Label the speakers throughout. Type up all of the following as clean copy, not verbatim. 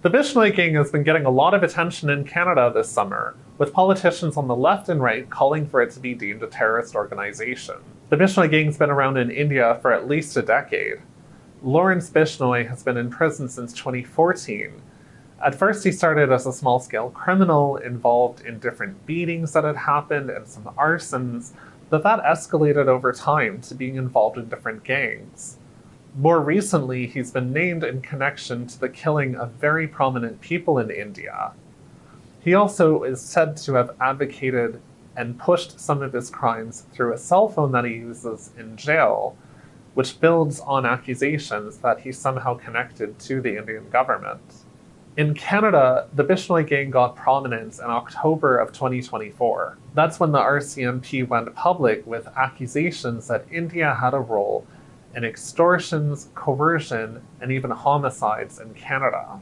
Speaker 1: The Bishnoi Gang has been getting a lot of attention in Canada this summer, with politicians on the left and right calling for it to be deemed a terrorist organization. The Bishnoi Gang's been around in India for at least a decade. Lawrence Bishnoi has been in prison since 2014. At first he started as a small-scale criminal involved in different beatings that had happened and some arsons, but that escalated over time to being involved in different gangs. More recently, he's been named in connection to the killing of very prominent people in India. He also is said to have advocated and pushed some of his crimes through a cell phone that he uses in jail, which builds on accusations that he's somehow connected to the Indian government. In Canada, the Bishnoi Gang got prominence in October of 2024. That's when the RCMP went public with accusations that India had a role in extortions, coercion, and even homicides in Canada.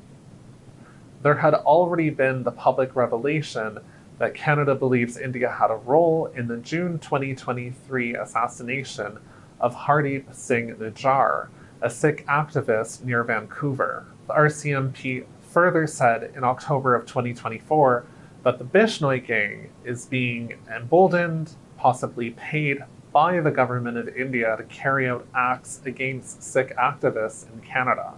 Speaker 1: There had already been the public revelation that Canada believes India had a role in the June 2023 assassination of Hardeep Singh Nijjar, a Sikh activist near Vancouver. The RCMP further said in October of 2024 that the Bishnoi Gang is being emboldened, possibly paid by the government of India to carry out acts against Sikh activists in Canada.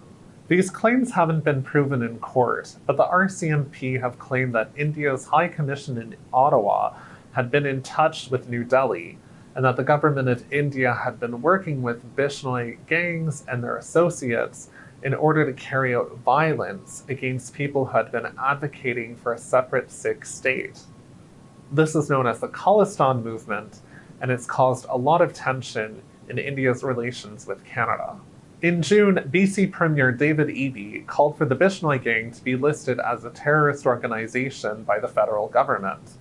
Speaker 1: These claims haven't been proven in court, but the RCMP have claimed that India's High Commission in Ottawa had been in touch with New Delhi, and that the government of India had been working with Bishnoi gangs and their associates in order to carry out violence against people who had been advocating for a separate Sikh state. This is known as the Khalistan movement, and it's caused a lot of tension in India's relations with Canada. In June, BC Premier David Eby called for the Bishnoi Gang to be listed as a terrorist organization by the federal government.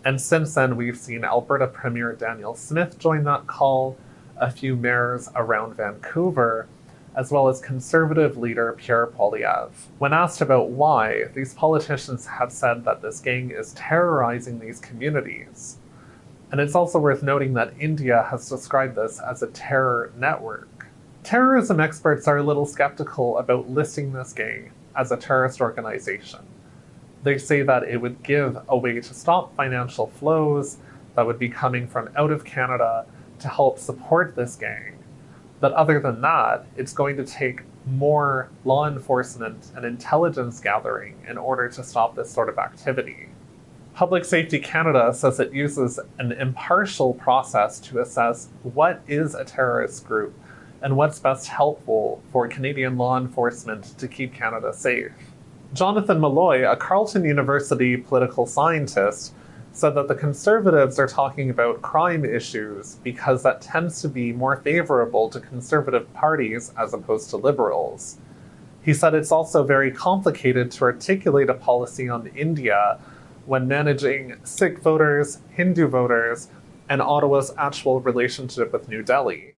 Speaker 1: And since then, we've seen Alberta Premier Daniel Smith join that call, a few mayors around Vancouver, as well as Conservative leader Pierre Poilievre. When asked about why, these politicians have said that this gang is terrorizing these communities. And it's also worth noting that India has described this as a terror network. Terrorism experts are a little skeptical about listing this gang as a terrorist organization. They say that it would give a way to stop financial flows that would be coming from out of Canada to help support this gang. But other than that, it's going to take more law enforcement and intelligence gathering in order to stop this sort of activity. Public Safety Canada says it uses an impartial process to assess what is a terrorist group and what's best helpful for Canadian law enforcement to keep Canada safe. Jonathan Malloy, a Carleton University political scientist, said that the Conservatives are talking about crime issues because that tends to be more favorable to Conservative parties as opposed to Liberals. He said it's also very complicated to articulate a policy on India when managing Sikh voters, Hindu voters, and Ottawa's actual relationship with New Delhi.